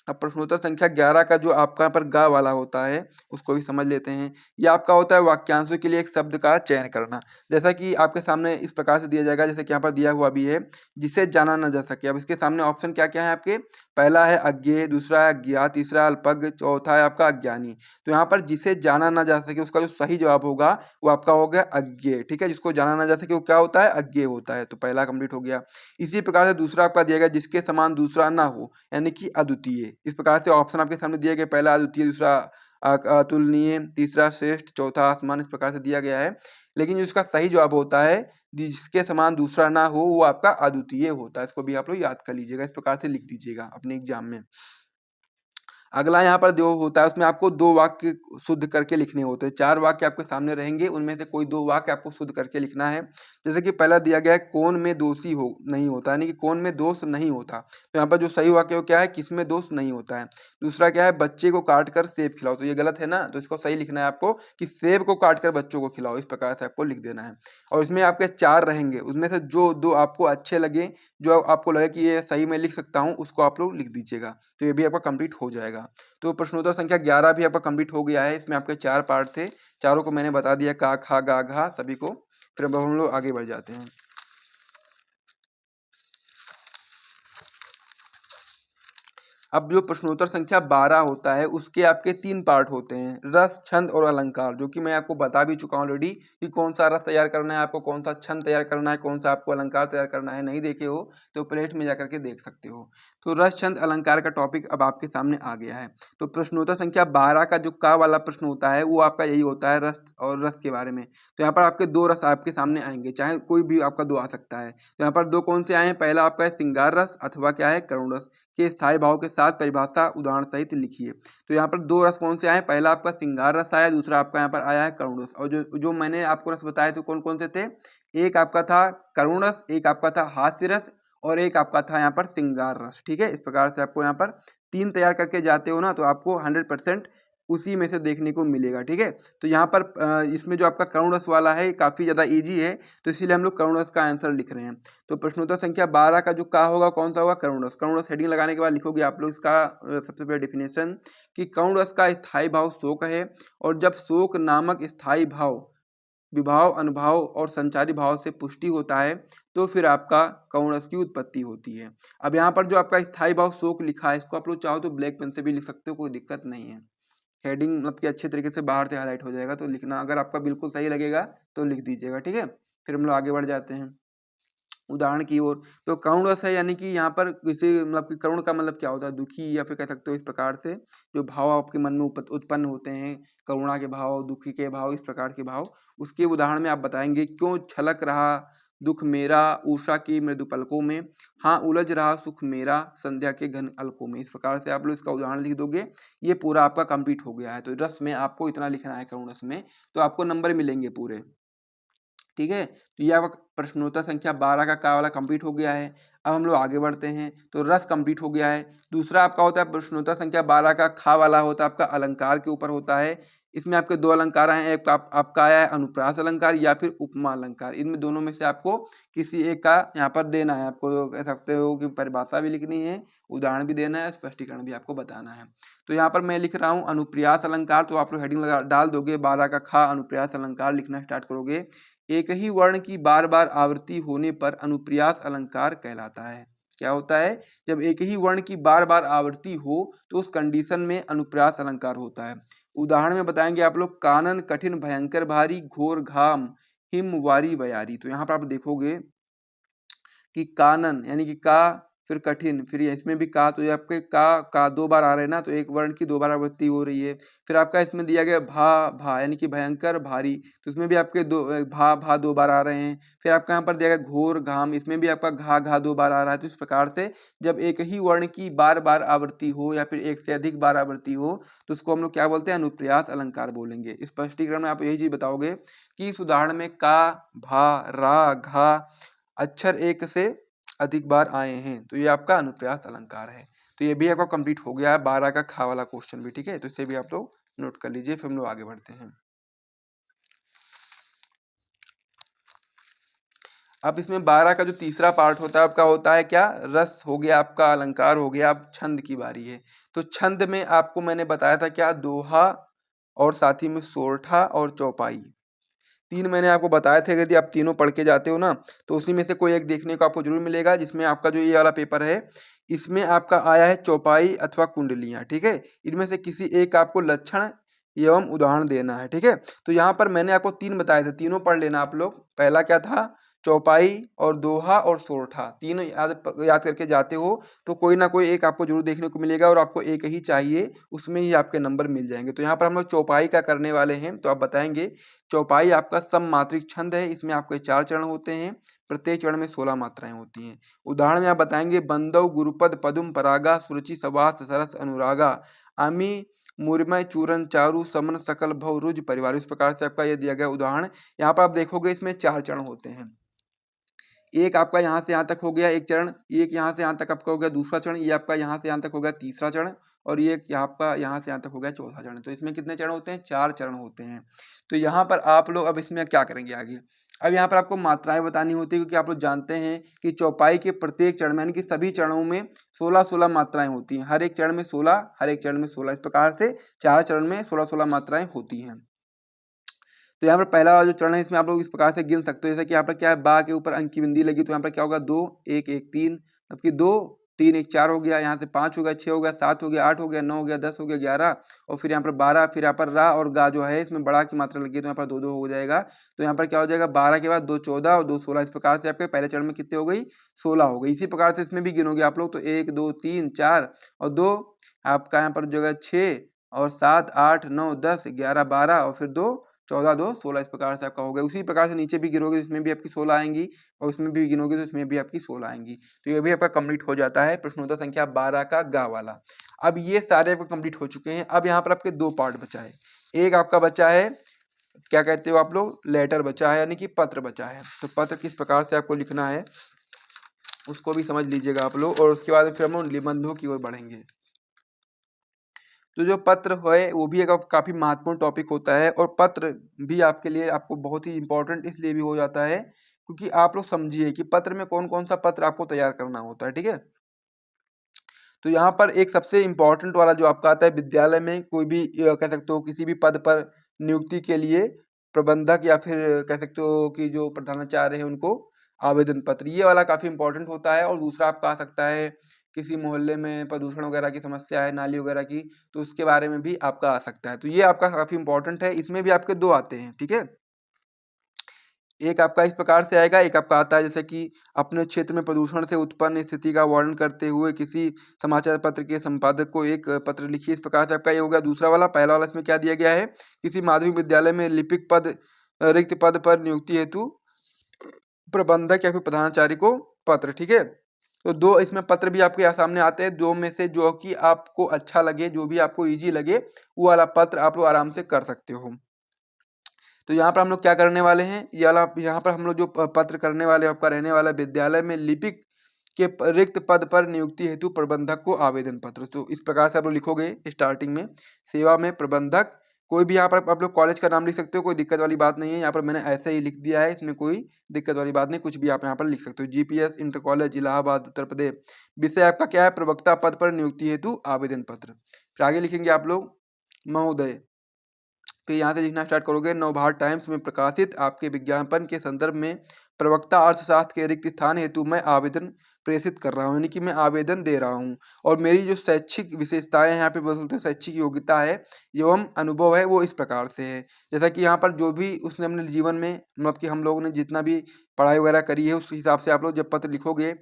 अब प्रश्नोत्तर संख्या 11 का जो आपका यहाँ पर ग वाला होता है उसको भी समझ लेते हैं। ये आपका होता है वाक्यांशों के लिए एक शब्द का चयन करना। जैसा कि आपके सामने इस प्रकार से दिया जाएगा, जैसे कि यहाँ पर दिया हुआ भी है, जिसे जाना न जा सके। अब इसके सामने ऑप्शन क्या क्या है आपके, पहला है अज्ञेय, दूसरा है अज्ञात, तीसरा अल्पज्ञ, चौथा है आपका अज्ञानी। तो यहाँ पर जिसे जाना ना जा सके उसका जो सही जवाब होगा वो आपका हो गया अज्ञेय, ठीक है। जिसको जाना ना जा सके वो क्या होता है, अज्ञेय होता है। तो पहला कंप्लीट हो गया। इसी प्रकार से दूसरा आपका दिया गया, जिसके समान दूसरा ना हो, यानी कि अद्वितीय। इस प्रकार से ऑप्शन आपके सामने दिए गए, पहला अद्वितीय, दूसरा अतुलनीय, तीसरा श्रेष्ठ, चौथा आसमान, इस प्रकार से दिया गया है। लेकिन जो इसका सही जवाब होता है, जिसके समान दूसरा ना हो, वो आपका अद्वितीय होता है। इसको भी आप लोग याद कर लीजिएगा, इस प्रकार से लिख दीजिएगा अपने एग्जाम में। अगला यहाँ पर जो होता है उसमें आपको 2 वाक्य शुद्ध करके लिखने होते हैं। 4 वाक्य आपके सामने रहेंगे, उनमें से कोई 2 वाक्य आपको शुद्ध करके लिखना है। जैसे कि पहला दिया गया है, कौन में दोषी हो नहीं होता, यानी कि कौन में दोष नहीं होता। तो यहाँ पर जो सही वाक्य वो क्या है, किसमें दोष नहीं होता है। दूसरा क्या है, बच्चे को काट कर सेब खिलाओ, तो ये गलत है ना, तो इसको सही लिखना है आपको कि सेब को काट कर बच्चों को खिलाओ, इस प्रकार से आपको लिख देना है। और इसमें आपके 4 रहेंगे, उसमें से जो 2 आपको अच्छे लगे, जो आपको लगे कि ये सही मैं लिख सकता हूँ, उसको आप लोग लिख दीजिएगा। तो ये भी आपका कंप्लीट हो जाएगा। तो प्रश्नोत्तर संख्या 11 भी आपका कंप्लीट हो गया है। इसमें आपके 4 पार्ट थे, चारों को मैंने बता दिया, का, खा, गा, घा सभी को। फिर अब हम लोग आगे बढ़ जाते हैं। अब जो प्रश्नोत्तर संख्या 12 होता है उसके आपके 3 पार्ट होते हैं, रस, छंद और अलंकार, जो कि मैं आपको बता भी चुका हूँ ऑलरेडी कि कौन सा रस तैयार करना है आपको, कौन सा छंद तैयार करना है, कौन सा आपको अलंकार तैयार करना है। नहीं देखे हो तो प्लेट में जाकर के देख सकते हो। तो रस, छंद, अलंकार का टॉपिक अब आपके सामने आ गया है। तो प्रश्नोत्तर संख्या 12 का जो का वाला प्रश्न होता है वो आपका यही होता है, रस और रस के बारे में। तो यहाँ पर आपके 2 रस आपके सामने आएंगे, चाहे कोई भी आपका 2 आ सकता है। तो यहाँ पर 2 कौन से आए हैं, पहला आपका है श्रृंगार रस अथवा क्या है, करुण रस के स्थायी भाव के साथ परिभाषा उदाहरण सहित लिखिए। तो यहाँ पर 2 रस कौन से आए, पहला आपका श्रृंगार रस आया, दूसरा आपका यहाँ पर आया है करुण रस। और जो जो मैंने आपको रस बताए थे कौन कौन से थे, एक आपका था करुण रस, एक आपका था हास्य रस, और एक आपका था यहाँ पर श्रृंगार रस, ठीक है। इस प्रकार से आपको यहाँ पर 3 तैयार करके जाते हो ना, तो आपको 100% उसी में से देखने को मिलेगा, ठीक है। तो यहाँ पर इसमें जो आपका करुण रस वाला है काफी ज्यादा इजी है, तो इसीलिए हम लोग करुण रस का आंसर लिख रहे हैं। तो प्रश्नोत्तर संख्या 12 का जो का होगा कौन सा होगा, करुण रस। करुण रस हेडिंग लगाने के बाद लिखोगे आप लोग इसका सबसे पहले डेफिनेशन कि करुण रस का स्थायी भाव शोक है, और जब शोक नामक स्थायी भाव विभाव, अनुभाव और संचारी भाव से पुष्टि होता है तो फिर आपका करुण रस की उत्पत्ति होती है। अब यहाँ पर जो आपका स्थायी भाव शोक लिखा है, इसको आप लोग चाहो तो ब्लैक पेन से भी लिख सकते हो, कोई दिक्कत नहीं है। हेडिंग मतलब कि अच्छे तरीके से बाहर से हाईलाइट हो जाएगा, तो लिखना अगर आपका बिल्कुल सही लगेगा तो लिख दीजिएगा, ठीक है। फिर हम लोग आगे बढ़ जाते हैं उदाहरण की ओर। तो करुण रस है, यानी कि यहाँ पर किसी मतलब कि करुण का मतलब क्या होता है, दुखी, या फिर कह सकते हो इस प्रकार से जो भाव आपके मन में उत्पन्न होते हैं, करुणा के भाव, दुखी के भाव, इस प्रकार के भाव, उसके उदाहरण में आप बताएंगे, क्यों छलक रहा दुख मेरा उषा की मृदु पलकों में, हाँ उलझ रहा सुख मेरा संध्या के घन अलकों में। इस प्रकार से आप लोग इसका उदाहरण लिख दोगे, ये पूरा आपका कंप्लीट हो गया है। तो रस में आपको इतना लिखना है करुण रस में, तो आपको नंबर मिलेंगे पूरे। ठीक है, तो ये आपका प्रश्नोत्तर संख्या 12 का वाला कंप्लीट हो गया है। अब हम लोग आगे बढ़ते हैं। तो रस कंप्लीट हो गया है। दूसरा आपका होता है प्रश्नोत्तर संख्या 12 का खा वाला होता है आपका अलंकार के ऊपर होता है। इसमें आपके दो अलंकार आए हैं, एक आपका आया है अनुप्रास अलंकार या फिर उपमा अलंकार। इनमें दोनों में से आपको किसी एक का यहाँ पर देना है। आपको कह सकते हो कि परिभाषा भी लिखनी है, उदाहरण भी देना है, स्पष्टीकरण भी आपको बताना है। तो यहाँ पर मैं लिख रहा हूँ अनुप्रियास अलंकार, तो आप लोग हेडिंग लगा डाल दोगे 12 का खा अनुप्रियास अलंकार लिखना स्टार्ट करोगे। एक ही वर्ण की बार बार आवृत्ति होने पर अनुप्रियास अलंकार कहलाता है। क्या होता है? जब एक ही वर्ण की बार बार आवृत्ति हो तो उस कंडीशन में अनुप्रास अलंकार होता है। उदाहरण में बताएंगे आप लोग, कानन कठिन भयंकर भारी घोर घाम हिम वारी बयारी। तो यहाँ पर आप देखोगे कि कानन यानी कि का, फिर कठिन, फिर इसमें भी का, तो ये आपके का दो बार आ रहे हैं ना, तो एक वर्ण की दो बार आवृत्ति हो रही है। फिर आपका इसमें दिया गया भा यानी कि भयंकर भारी, तो इसमें भी आपके दो भा दो बार आ रहे हैं। फिर आपका यहाँ पर दिया गया घोर घाम, इसमें भी आपका घा दो बार आ रहा है। तो इस प्रकार से जब एक ही वर्ण की बार बार आवृत्ति हो या फिर एक से अधिक बार आवृत्ति हो तो उसको हम लोग क्या बोलते हैं? अनुप्रास अलंकार बोलेंगे। स्पष्टीकरण में आप यही चीज बताओगे कि इस उदाहरण में का, भा, रा, घा अक्षर एक से अधिक बार आए हैं, तो ये आपका अनुप्रास अलंकार है। तो ये भी आपका कंप्लीट हो गया है 12 का खा वाला क्वेश्चन भी। ठीक है, तो इसे भी आप लोग नोट कर लीजिए, फिर हम लोग आगे बढ़ते हैं। अब इसमें 12 का जो तीसरा पार्ट होता है आपका होता है क्या? रस हो गया आपका, अलंकार हो गया, अब छंद की बारी है। तो छंद में आपको मैंने बताया था क्या? दोहा और साथ ही में सोरठा और चौपाई। तीन मैंने आपको बताए थे, यदि आप तीनों पढ़ के जाते हो ना तो उसी में से कोई एक देखने को आपको जरूर मिलेगा। जिसमें आपका जो ये वाला पेपर है इसमें आपका आया है चौपाई अथवा कुंडलियां। ठीक है, इनमें से किसी एक आपको लक्षण एवं उदाहरण देना है। ठीक है, तो यहाँ पर मैंने आपको तीन बताए थे, तीनों पढ़ लेना आप लोग। पहला क्या था? चौपाई और दोहा और सोरठा। तीनों याद करके जाते हो तो कोई ना कोई एक आपको जरूर देखने को मिलेगा, और आपको एक ही चाहिए, उसमें ही आपके नंबर मिल जाएंगे। तो यहाँ पर हम लोग चौपाई का करने वाले हैं, तो आप बताएंगे चौपाई आपका सममात्रिक छंद है। इसमें आपके 4 चरण होते हैं, प्रत्येक चरण में 16 मात्राएं होती हैं। उदाहरण में आप बताएंगे, बंदव गुरुपद पदुम परागा सुरुचि सवास सरस अनुरागा अमी मुरमय चूरन चारु समन सकल भव रुज परिवार। इस प्रकार से आपका ये दिया गया उदाहरण। यहाँ पर आप देखोगे इसमें 4 चरण होते हैं। एक आपका यहाँ से यहाँ तक हो गया एक चरण, एक यहाँ से यहाँ तक आपका हो गया दूसरा चरण, ये आपका यहाँ से यहाँ तक हो गया तीसरा चरण, और ये आपका यहाँ से यहाँ तक हो गया चौथा चरण। तो इसमें कितने चरण होते हैं? 4 चरण होते हैं। तो यहाँ पर आप लोग अब इसमें क्या करेंगे आगे? अब यहाँ पर आपको मात्राएं बतानी होती है, क्योंकि आप लोग जानते हैं कि चौपाई के प्रत्येक चरण में यानी कि सभी चरणों में 16-16 मात्राएं होती हैं। हर एक चरण में 16, हर एक चरण में 16। इस प्रकार से 4 चरण में 16-16 मात्राएं होती हैं। तो यहाँ पर पहला वाला जो चरण है इसमें आप लोग इस प्रकार से गिन सकते हो, जैसे कि यहाँ पर क्या है, बा के ऊपर अंक की बिंदी लगी, तो यहाँ पर क्या होगा? 2 1 1 3, जबकि 2 3 1 4 हो गया, यहाँ से 5 हो गया, 6 हो गया, 7 हो गया, 8 हो गया, 9 हो गया, 10 हो गया, 11, और फिर यहाँ पर 12, फिर यहाँ पर रा और गा जो है इसमें बड़ा की मात्रा लगी है, तो यहाँ पर 2 2 हो जाएगा। तो यहाँ पर क्या हो जाएगा? 12 के बाद 2 14 और 2 16। इस प्रकार से आपके पहले चरण में कितने हो गई? 16 हो गई। इसी प्रकार से इसमें भी गिनोगे आप लोग, तो 1 2 3 4 और 2 आपका यहाँ पर जो है 6 और 7 8 9 10 11 12 और फिर 2 14 2 16। इस प्रकार से आपका हो गया। उसी प्रकार से नीचे भी गिनोगे इसमें भी आपकी 16 आएंगी, और उसमें भी गिनोगे तो इसमें भी आपकी 16 आएंगी। तो ये भी आपका कंप्लीट हो जाता है प्रश्नोत्तर संख्या 12 का गा वाला। अब ये सारे आपके कंप्लीट हो चुके हैं। अब यहाँ पर आपके 2 पार्ट बचा है। एक आपका बचा है, क्या कहते हो आप लोग? लेटर बचा है, यानी कि पत्र बचा है। तो पत्र किस प्रकार से आपको लिखना है उसको भी समझ लीजिएगा आप लोग, और उसके बाद फिर हम लोग निबंधों की ओर बढ़ेंगे। तो जो पत्र है वो भी एक काफी महत्वपूर्ण टॉपिक होता है, और पत्र भी आपके लिए आपको बहुत ही इंपॉर्टेंट इसलिए भी हो जाता है क्योंकि आप लोग समझिए कि पत्र में कौन कौन सा पत्र आपको तैयार करना होता है। ठीक है, तो यहाँ पर एक सबसे इम्पोर्टेंट वाला जो आपका आता है, विद्यालय में कोई भी कह सकते हो किसी भी पद पर नियुक्ति के लिए प्रबंधक या फिर कह सकते हो कि जो प्रधानाचार्य है उनको आवेदन पत्र, ये वाला काफी इंपॉर्टेंट होता है। और दूसरा आपका आ सकता है किसी मोहल्ले में प्रदूषण वगैरह की समस्या है, नाली वगैरह की, तो उसके बारे में भी आपका आ सकता है। तो ये आपका काफी इंपॉर्टेंट है। इसमें भी आपके 2 आते हैं। ठीक है, एक आपका इस प्रकार से आएगा, एक आपका आता है जैसे कि अपने क्षेत्र में प्रदूषण से उत्पन्न स्थिति का वर्णन करते हुए किसी समाचार पत्र के संपादक को एक पत्र लिखिए। इस प्रकार से आपका ये हो गया दूसरा वाला। पहला वाला इसमें क्या दिया गया है? किसी माध्यमिक विद्यालय में लिपिक पद रिक्त पद पर नियुक्ति हेतु प्रबंधक या फिर प्रधानाचार्य को पत्र, ठीक है। तो दो इसमें पत्र भी आपके यहाँ सामने आते हैं, दो में से जो कि आपको अच्छा लगे, जो भी आपको इजी लगे, वो वाला पत्र आप लोग आराम से कर सकते हो। तो यहाँ पर हम लोग क्या करने वाले हैं, ये वाला यहाँ पर हम लोग जो पत्र करने वाले हैं, आपका रहने वाला विद्यालय में लिपिक के रिक्त पद पर नियुक्ति हेतु प्रबंधक को आवेदन पत्र। तो इस प्रकार से आप लोग लिखोगे स्टार्टिंग में, सेवा में प्रबंधक, कोई भी यहाँ पर आप लोग कॉलेज का नाम लिख सकते हो, कोई दिक्कत वाली बात नहीं है। यहाँ पर मैंने ऐसे ही लिख दिया है, इसमें कोई दिक्कत वाली बात नहीं, कुछ भी आप यहाँ पर लिख सकते हो। GPS inter college Allahabad Uttar Pradesh. विषय आपका क्या है, प्रवक्ता पद पर नियुक्ति हेतु आवेदन पत्र। फिर आगे लिखेंगे आप लोग महोदय। फिर यहाँ से लिखना स्टार्ट करोगे, नवभारत टाइम्स में प्रकाशित आपके विज्ञापन के संदर्भ में प्रवक्ता अर्थशास्त्र के रिक्त स्थान हेतु मैं आवेदन प्रेषित कर रहा हूँ, यानी कि मैं आवेदन दे रहा हूँ। और मेरी जो शैक्षिक विशेषताएं हैं, यहाँ पे बोलते हैं शैक्षिक योग्यता है एवं अनुभव है, वो इस प्रकार से है। जैसा कि यहाँ पर जो भी उसने अपने जीवन में, मतलब कि हम लोगों ने जितना भी पढ़ाई वगैरह करी है, उस हिसाब से आप लोग जब पत्र लिखोगे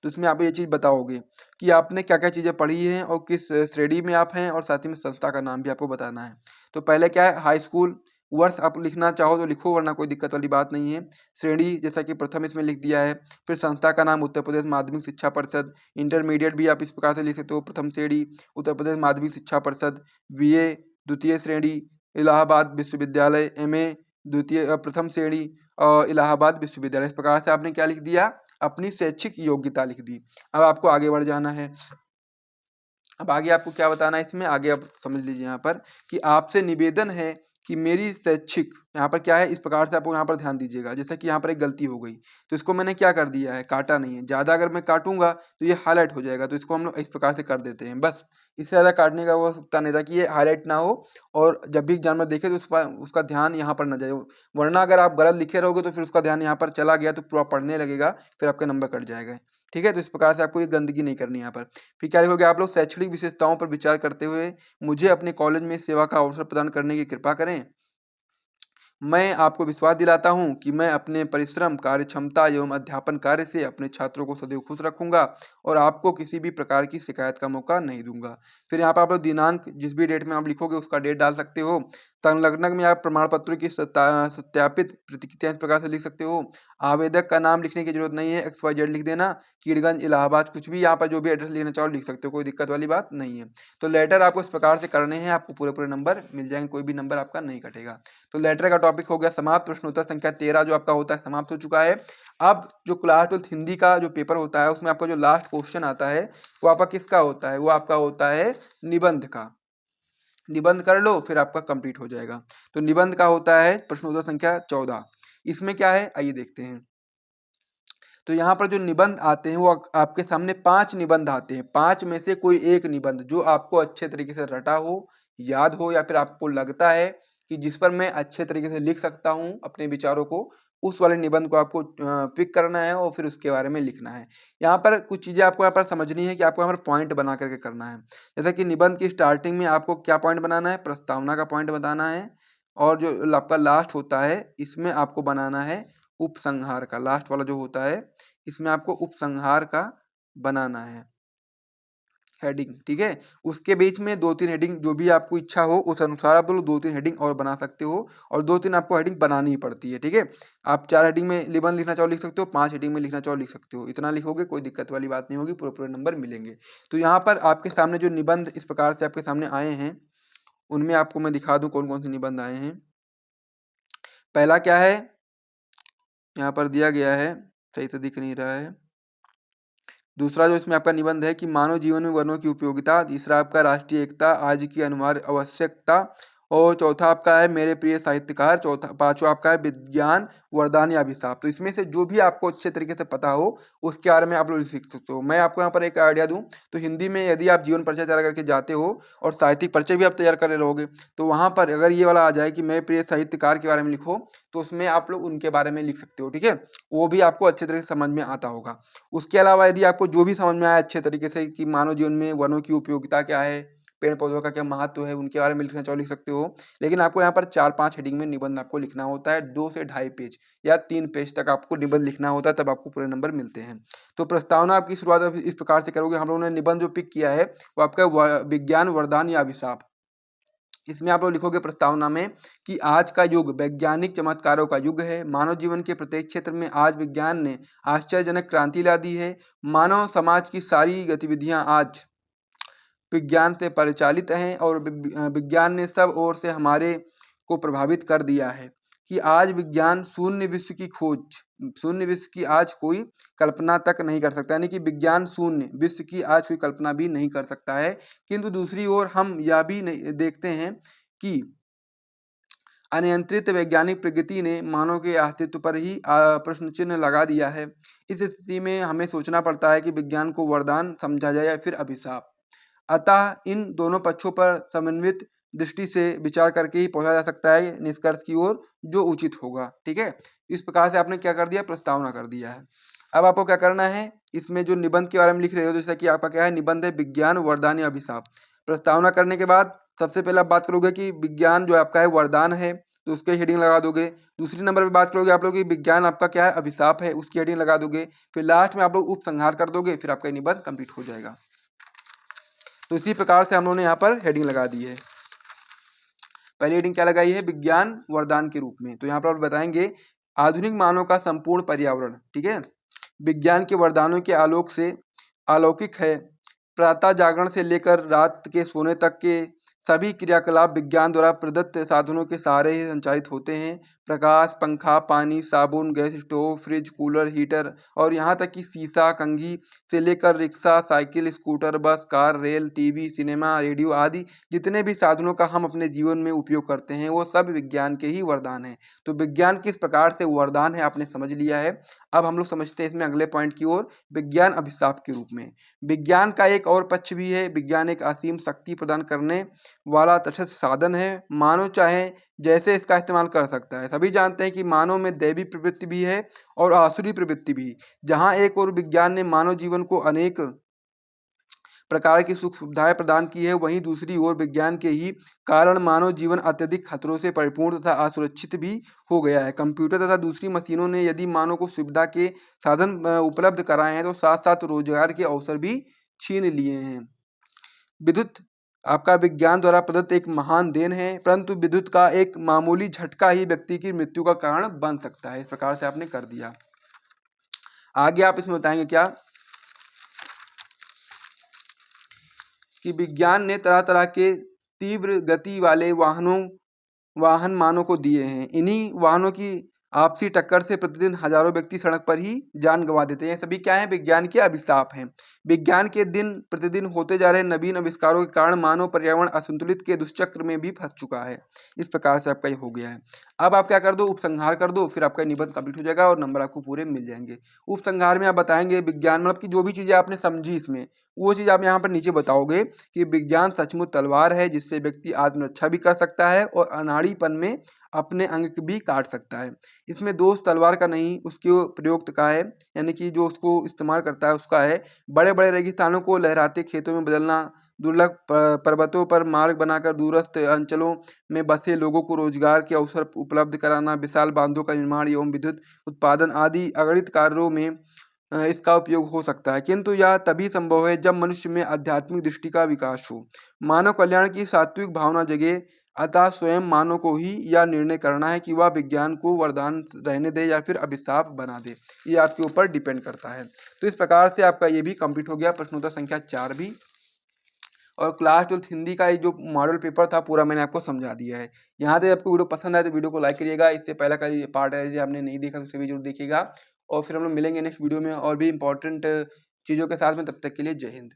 तो उसमें आप ये चीज़ बताओगे कि आपने क्या क्या चीज़ें पढ़ी हैं और किस श्रेणी में आप हैं, और साथ ही में संस्था का नाम भी आपको बताना है। तो पहले क्या है, हाई स्कूल वर्ष आप लिखना चाहो तो लिखो, वरना कोई दिक्कत वाली बात नहीं है। श्रेणी जैसा कि प्रथम इसमें लिख दिया है। फिर संस्था का नाम उत्तर प्रदेश माध्यमिक शिक्षा परिषद। इंटरमीडिएट भी आप इस प्रकार से लिख सकते हो, प्रथम श्रेणी उत्तर प्रदेश माध्यमिक शिक्षा परिषद। बीए द्वितीय श्रेणी इलाहाबाद विश्वविद्यालय। एमए द्वितीय प्रथम श्रेणी इलाहाबाद विश्वविद्यालय। इस प्रकार से आपने क्या लिख दिया, अपनी शैक्षिक योग्यता लिख दी। अब आपको आगे बढ़ जाना है। अब आगे आपको क्या बताना है, इसमें आगे आप समझ लीजिए यहाँ पर कि आपसे निवेदन है कि मेरी शैक्षिक, यहाँ पर क्या है, इस प्रकार से आपको यहाँ पर ध्यान दीजिएगा। जैसे कि यहाँ पर एक गलती हो गई, तो इसको मैंने क्या कर दिया है, काटा नहीं है। ज़्यादा अगर मैं काटूंगा तो ये हाईलाइट हो जाएगा, तो इसको हम लोग इस प्रकार से कर देते हैं। बस इससे ज़्यादा काटने का आवश्यकता नहीं था कि ये हाईलाइट ना हो, और जब भी एग्जाम में देखे तो उसका ध्यान यहाँ पर न जाए। वरना अगर आप गलत लिखे रहोगे तो फिर उसका ध्यान यहाँ पर चला गया तो पूरा पढ़ने लगेगा, फिर आपका नंबर कट जाएगा। ठीक है, तो इस प्रकार से आपको ये गंदगी नहीं करनी यहाँ पर। फिर क्या लिखोगे आप लोग, शैक्षणिक विशेषताओं पर विचार करते हुए मुझे अपने कॉलेज में सेवा का अवसर प्रदान करने की कृपा करें। मैं आपको विश्वास दिलाता हूं कि मैं अपने परिश्रम, कार्यक्षमता एवं अध्यापन कार्य से अपने छात्रों को सदैव खुश रखूंगा और आपको किसी भी प्रकार की शिकायत का मौका नहीं दूंगा। फिर यहाँ पर आप लोग दिनांक, जिस भी डेट में आप लिखोगे उसका डेट डाल सकते हो। संलग्नक में आप प्रमाण पत्रों की सत्यापित प्रतिकृतियां इस प्रकार से लिख सकते हो। आवेदक का नाम लिखने की जरूरत नहीं है, XYZ लिख देना। कीड़गंज इलाहाबाद, कुछ भी यहाँ पर जो भी एड्रेस लिखना चाहो लिख सकते हो, कोई दिक्कत वाली बात नहीं है। तो लेटर आपको इस प्रकार से करने हैं, आपको पूरे पूरे नंबर मिल जाएंगे, कोई भी नंबर आपका नहीं कटेगा। तो लेटर का टॉपिक हो गया समाप्त। प्रश्नोत्तर संख्या 13 जो आपका होता है समाप्त हो चुका है। अब जो क्लास 12 हिंदी का जो पेपर होता है, उसमें आपका जो लास्ट क्वेश्चन आता है वो आपका किसका होता है, वो आपका होता है निबंध का। निबंध कर लो, फिर आपका कंप्लीट हो जाएगा। तो निबंध का होता है प्रश्नोत्तर संख्या 14। इसमें क्या है, आइए देखते हैं। तो यहाँ पर जो निबंध आते हैं वो आपके सामने 5 निबंध आते हैं। 5 में से कोई एक निबंध जो आपको अच्छे तरीके से रटा हो, याद हो, या फिर आपको लगता है कि जिस पर मैं अच्छे तरीके से लिख सकता हूँ अपने विचारों को, उस वाले निबंध को आपको पिक करना है और फिर उसके बारे में लिखना है। यहाँ पर कुछ चीज़ें आपको यहाँ पर समझनी है कि आपको यहाँ पर पॉइंट बना करके करना है। जैसा कि निबंध की स्टार्टिंग में आपको क्या पॉइंट बनाना है, प्रस्तावना का पॉइंट बताना है। और जो आपका लास्ट होता है इसमें आपको बनाना है उपसंहार का। लास्ट वाला जो होता है इसमें आपको उपसंहार का बनाना है हेडिंग, ठीक है। उसके बीच में 2-3 हेडिंग जो भी आपको इच्छा हो उस अनुसार आप लोग 2-3 हेडिंग और बना सकते हो, और 2-3 आपको हेडिंग बनानी ही पड़ती है, ठीक है। आप 4 हेडिंग में निबंध लिखना चाहो लिख सकते हो, 5 हेडिंग में लिखना चाहो लिख सकते हो। इतना लिखोगे कोई दिक्कत वाली बात नहीं होगी, पूरे पूरे नंबर मिलेंगे। तो यहाँ पर आपके सामने जो निबंध इस प्रकार से आपके सामने आए हैं, उनमें आपको मैं दिखा दूं कौन कौन से निबंध आए हैं। पहला क्या है, यहाँ पर दिया गया है, सही से दिख नहीं रहा है। दूसरा जो इसमें आपका निबंध है कि मानव जीवन में वर्णों की उपयोगिता। तीसरा आपका राष्ट्रीय एकता आज की अनिवार्य आवश्यकता। और चौथा आपका है मेरे प्रिय साहित्यकार। चौथा पांचवा आपका है विज्ञान वरदान या अभिशाप। तो इसमें से जो भी आपको अच्छे तरीके से पता हो उसके बारे में आप लोग सीख सकते हो। मैं आपको यहाँ पर एक आइडिया दूं तो हिंदी में यदि आप जीवन परिचय तैयार करके जाते हो और साहित्यिक परिचय भी आप तैयार कर रहोगे, तो वहाँ पर अगर ये वाला आ जाए कि मेरे प्रिय साहित्यकार के बारे में लिखो, तो उसमें आप लोग उनके बारे में लिख सकते हो, ठीक है। वो भी आपको अच्छे तरीके से समझ में आता होगा। उसके अलावा यदि आपको जो भी समझ में आया अच्छे तरीके से कि मानव जीवन में वनों की उपयोगिता क्या है, पेड़ पौधों का क्या महत्व है, उनके बारे में लिखना चाहो लिख सकते हो। लेकिन आपको यहाँ पर 4-5 हेडिंग में निबंध आपको लिखना होता है। 2 से ढाई पेज या 3 पेज तक आपको निबंध लिखना होता है, तब आपको पूरे नंबर मिलते हैं। तो प्रस्तावना आपकी शुरुआत आप इस प्रकार से करोगे। हम लोगों ने निबंध जो पिक किया है वो आपका विज्ञान वरदान या अभिशाप। इसमें आप लोग लिखोगे प्रस्तावना में कि आज का युग वैज्ञानिक चमत्कारों का युग है। मानव जीवन के प्रत्येक क्षेत्र में आज विज्ञान ने आश्चर्यजनक क्रांति ला दी है। मानव समाज की सारी गतिविधियां आज विज्ञान से परिचालित हैं और विज्ञान ने सब ओर से हमारे को प्रभावित कर दिया है कि आज विज्ञान शून्य विश्व की आज कोई कल्पना तक नहीं कर सकता, यानी कि विज्ञान शून्य विश्व की आज कोई कल्पना भी नहीं कर सकता है। किंतु दूसरी ओर हम यह भी देखते हैं कि अनियंत्रित वैज्ञानिक प्रगति ने मानव के अस्तित्व पर ही प्रश्न चिन्ह लगा दिया है। इस स्थिति में हमें सोचना पड़ता है कि विज्ञान को वरदान समझा जाए या फिर अभिशाप। अतः इन दोनों पक्षों पर समन्वित दृष्टि से विचार करके ही पहुंचा जा सकता है निष्कर्ष की ओर जो उचित होगा। ठीक है, इस प्रकार से आपने क्या कर दिया, प्रस्तावना कर दिया है। अब आपको क्या करना है, इसमें जो निबंध के बारे में लिख रहे हो, जैसा कि आपका क्या है, निबंध है विज्ञान वरदान या अभिशाप। प्रस्तावना करने के बाद सबसे पहले आप बात करोगे कि विज्ञान जो आपका है वरदान है, तो उसके हेडिंग लगा दोगे। दूसरी नंबर पे बात करोगे आप लोग कि विज्ञान आपका क्या है, अभिशाप है, उसकी हेडिंग लगा दोगे। फिर लास्ट में आप लोग उपसंहार कर दोगे, फिर आपका निबंध कंप्लीट हो जाएगा। तो इसी प्रकार से हम लोगों ने यहाँ पर हेडिंग लगा दी है। पहली हेडिंग क्या लगाई है, विज्ञान वरदान के रूप में। तो यहाँ पर आप बताएंगे आधुनिक मानव का संपूर्ण पर्यावरण, ठीक है, विज्ञान के वरदानों के आलोक से अलौकिक है। प्रातः जागरण से लेकर रात के सोने तक के सभी क्रियाकलाप विज्ञान द्वारा प्रदत्त साधनों के सहारे ही संचालित होते हैं। प्रकाश, पंखा, पानी, साबुन, gas stove, fridge, cooler, heater और यहाँ तक कि शीशा, कंघी से लेकर रिक्शा, साइकिल, स्कूटर, बस, car, rail, TV, cinema, radio आदि जितने भी साधनों का हम अपने जीवन में उपयोग करते हैं वो सब विज्ञान के ही वरदान हैं। तो विज्ञान किस प्रकार से वरदान है आपने समझ लिया है। अब हम लोग समझते हैं इसमें अगले पॉइंट की ओर, विज्ञान अभिशाप के रूप में। विज्ञान का एक और पक्ष भी है। विज्ञान एक असीम शक्ति प्रदान करने वाला तटस्थ साधन है। मानव चाहे जैसे इसका इस्तेमाल कर सकता है। सभी जानते हैं कि मानव में दैवी प्रवृत्ति भी है और आसुरी प्रवृत्ति भी। जहाँ एक और विज्ञान ने मानव जीवन को अनेक प्रकार की सुख सुविधाएं प्रदान की है, वहीं दूसरी ओर विज्ञान के ही कारण मानव जीवन अत्यधिक खतरों से परिपूर्ण तथा असुरक्षित भी हो गया है। कंप्यूटर तथा दूसरी मशीनों ने यदि मानव को सुविधा के साधन उपलब्ध कराए हैं, तो साथ साथ रोजगार के अवसर भी छीन लिए हैं। विद्युत आपका विज्ञान द्वारा प्रदत्त एक महान देन है, परंतु विद्युत का एक मामूली झटका ही व्यक्ति की मृत्यु का कारण बन सकता है। इस प्रकार से आपने कर दिया। आगे आप इसमें बताएंगे क्या कि विज्ञान ने तरह तरह के तीव्र गति वाले वाहन मानव को दिए हैं। इन्हीं वाहनों की आपसी टक्कर से प्रतिदिन हजारों व्यक्ति सड़क पर ही जान गंवा देते हैं। सभी क्या है, विज्ञान के अभिशाप हैं। विज्ञान के दिन प्रतिदिन होते जा रहे नवीन आविष्कारों के कारण मानव पर्यावरण असंतुलित के दुष्चक्र में भी फंस चुका है। इस प्रकार से आपका ये हो गया है। अब आप क्या कर दो, उपसंहार कर दो, फिर आपका निबंध कंप्लीट हो जाएगा और नंबर आपको पूरे मिल जाएंगे। उपसंहार में आप बताएंगे विज्ञान मतलब कि जो भी चीजें आपने समझी इसमें, वो चीज आप यहाँ पर नीचे बताओगे कि विज्ञान सचमुच तलवार है जिससे व्यक्ति आत्मरक्षा भी कर सकता है और अनाड़ीपन में अपने अंग भी काट सकता है। इसमें दोष तलवार का नहीं, उसके प्रयुक्त का है, यानी कि जो उसको इस्तेमाल करता है उसका है। बड़े बड़े रेगिस्तानों को लहराते खेतों में बदलना, दुर्लभ पर्वतों पर मार्ग बनाकर दूरस्थ अंचलों में बसे लोगों को रोजगार के अवसर उपलब्ध कराना, विशाल बांधों का निर्माण एवं विद्युत उत्पादन आदि अगणित कार्यों में इसका उपयोग हो सकता है। किंतु यह तभी संभव है जब मनुष्य में आध्यात्मिक दृष्टि का विकास हो, मानव कल्याण की सात्विक भावना जगे। अतः स्वयं मानव को ही यह निर्णय करना है कि वह विज्ञान को वरदान रहने दे या फिर अभिशाप बना दे। ये आपके ऊपर डिपेंड करता है। तो इस प्रकार से आपका ये भी कंप्लीट हो गया, प्रश्नोत्तर संख्या 4 भी। और क्लास 12 हिंदी का ये जो मॉडल पेपर था पूरा मैंने आपको समझा दिया है। यहाँ तक आपको वीडियो पसंद आए तो वीडियो को लाइक करिएगा। इससे पहला का ये पार्ट है, यदि आपने नहीं देखा तो उसे भी जरूर देखिएगा। और फिर हम लोग मिलेंगे नेक्स्ट वीडियो में और भी इंपॉर्टेंट चीज़ों के साथ में। तब तक के लिए जय हिंद।